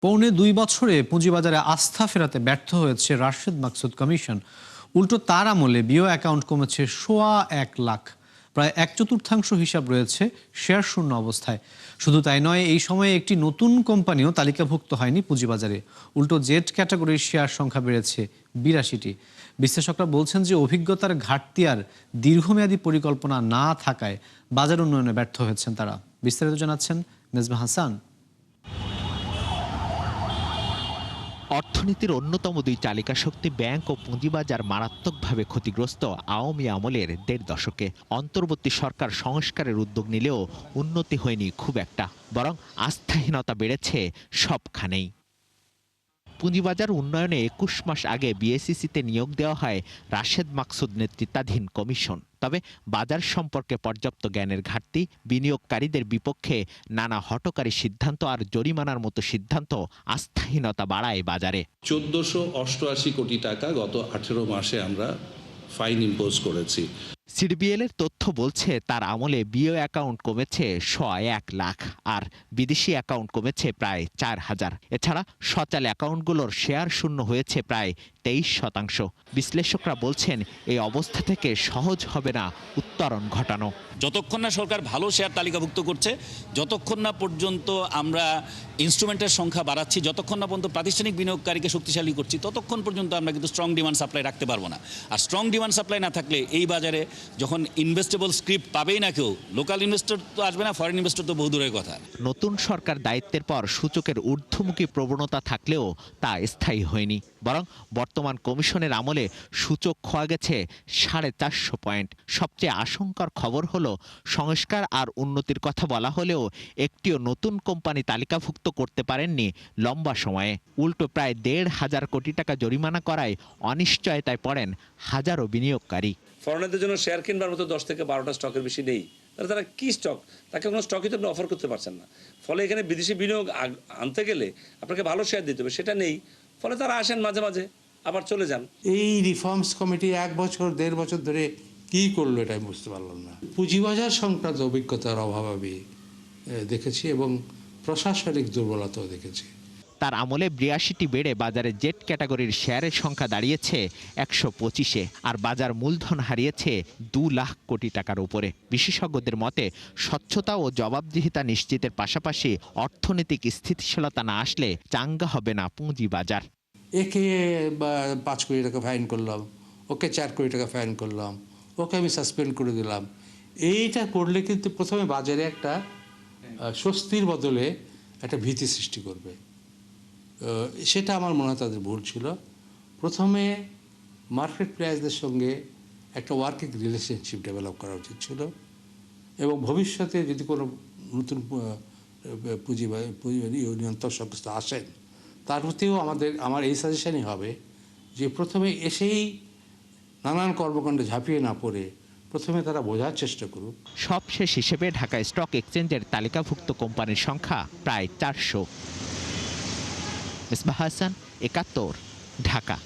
পৌনে ২ বছরে পুঁজিবাজারে আস্থা ফেরাতে ব্যর্থ হয়েছে রাশেদ মাকসুদ কমিশন। উল্টো তার আমলে বিও অ্যাকাউন্ট কমেছে ১.১ লাখ। প্রায় ১/৪ হিসাব রয়েছে শেয়ার শূন্য অবস্থায়। শুধু তাই নয়, এই সময়ে একটি নতুন কোম্পানিও তালিকাভুক্ত হয়নি পুঁজিবাজারে। উল্টো জেড ক্যাটাগরির শেয়ার সংখ্যা বেড়েছে ৮২টি। বিশ্লেষকরা বলছেন যে অভিজ্ঞতার ঘাটতি আর দীর্ঘমেয়াদী পরিকল্পনা না থাকায় বাজার উন্নয়নে ব্যর্থ হয়েছেন তারা। বিস্তারিত জানাচ্ছেন মেজবা হাসান। অর্থনীতির অন্যতম দুই চালিকা শক্তি ব্যাংক ও পুঁজিবাজার মারাত্মকভাবে ক্ষতিগ্রস্ত আওয়ামী আমলের ১.৫ দশকে। অন্তর্বর্তী সরকার সংস্কারের উদ্যোগ নিলেও উন্নতি হয়নি খুব একটা, বরং আস্থাহীনতা বেড়েছে সবখানেই। পুঁজিবাজার উন্নয়নে ২১ মাস আগে বিএসইসিতে নিয়োগ দেওয়া হয় রাশেদ মাকসুদ নেতৃত্বাধীন কমিশন। তবে বাজার সম্পর্কে পর্যাপ্ত জ্ঞানের ঘাটতি, বিনিয়োগকারীদের বিপক্ষে নানা হঠকারী সিদ্ধান্ত আর জরিমানার মতো সিদ্ধান্ত আস্থাহীনতা বাড়ায় বাজারে। ১৪৮৮ কোটি টাকা গত ১৮ মাসে আমরা ফাইন ইম্পোজ করেছি। সিডিবিএল এর তথ্য বলছে তার আমলে বিও অ্যাকাউন্ট কমেছে ১.১ লাখ আর বিদেশি অ্যাকাউন্ট কমেছে প্রায় ৪,০০০। এছাড়া সচল অ্যাকাউন্টগুলোর শেয়ার শূন্য হয়েছে প্রায় ২৩%। বিশ্লেষকরা বলছেন এই অবস্থা থেকে সহজ হবে না উত্তরণ ঘটানো। যতক্ষণ না সরকার ভালো শেয়ার তালিকাভুক্ত করছে, যতক্ষণ না পর্যন্ত আমরা ইনস্ট্রুমেন্টের সংখ্যা বাড়াচ্ছি, যতক্ষণ না পর্যন্ত প্রাতিষ্ঠানিক বিনিয়োগকারীকে শক্তিশালী করছি, ততক্ষণ পর্যন্ত আমরা কিন্তু স্ট্রং ডিমান্ড সাপ্লাই রাখতে পারবো না। আর স্ট্রং ডিমান্ড সাপ্লাই না থাকলে এই বাজারে যখন ইনভেস্টেবল স্ক্রিপ্ট পাবেই না কেউ, লোকাল ইনভেস্টর তো আসবে না, ফরেন ইনভেস্টর তো বহু দূরের কথা। নতুন সরকার দায়িত্বের পর সূচকের ঊর্ধ্বমুখী প্রবণতা থাকলেও তা স্থায়ী হয়নি, বরং বর্তমান কমিশনের আমলে সূচক খোয়া গেছে ৪৫০ পয়েন্ট। সবচেয়ে আশঙ্কার খবর হলো সংস্কার আর উন্নতির কথা বলা হলেও একটিও নতুন কোম্পানি তালিকাভুক্ত করতে পারেননি লম্বা সময়ে। উল্টো প্রায় ১৫০০ কোটি টাকা জরিমানা করায় অনিশ্চয়তায় পড়েন হাজারো বিনিয়োগকারী। ফরেনারদের জন্য শেয়ার কিনবার মতো ১০ থেকে ১২টা স্টকের বেশি নেই। তারা কি স্টক, তাকে কোনো স্টকই তো আপনি অফার করতে পারছেন না। ফলে এখানে বিদেশি বিনিয়োগ আনতে গেলে আপনাকে ভালো শেয়ার দিতে হবে, সেটা নেই। ফলে তারা আসেন মাঝে মাঝে আবার চলে যান। এই রিফর্মস কমিটি ১ বছর ১.৫ বছর ধরে কি করলো এটা আমি বুঝতে পারলাম না। পুঁজিবাজার সংক্রান্ত অভিজ্ঞতার অভাব আমি দেখেছি এবং প্রশাসনিক দুর্বলতাও দেখেছি। তার আমলে ৮২টি বেড়ে বাজারে জেড ক্যাটাগরির শেয়ারের সংখ্যা দাঁড়িয়েছে ১২৫-এ, আর বাজার মূলধন হারিয়েছে ২ লাখ কোটি টাকার উপরে। বিশেষজ্ঞদের মতে স্বচ্ছতা ও জবাবদিহিতা নিশ্চিতের পাশাপাশি অর্থনৈতিক স্থিতিশীলতা না আসলে চাঙ্গা হবে না পুঁজিবাজার। একে ৫ কোটি টাকা ফাইন করলাম, ওকে ৪ কোটি টাকা ফাইন করলাম, ওকে আমি সাসপেন্ড করে দিলাম। এইটা করলে কিন্তু প্রথমে বাজারে একটা স্বস্তির বদলে একটা ভীতি সৃষ্টি করবে। সেটা আমার মনে হয় তাদের ভুল ছিল। প্রথমে মার্কেট প্লেয়ার্সদের সঙ্গে একটা ওয়ার্কিং রিলেশনশিপ ডেভেলপ করা উচিত ছিল এবং ভবিষ্যতে যদি কোনো নতুন পুঁজি নিয়ন্ত্রক সংস্থা আসেন তার প্রতিও আমার এই সাজেশনই হবে যে প্রথমে এসেই নানান কর্মকাণ্ডে ঝাঁপিয়ে না পড়ে প্রথমে তারা বোঝার চেষ্টা করুক। সবশেষ হিসেবে ঢাকা স্টক এক্সচেঞ্জের তালিকাভুক্ত কোম্পানির সংখ্যা প্রায় ৪০০। মেজবা হাসান, ৭১, ঢাকা।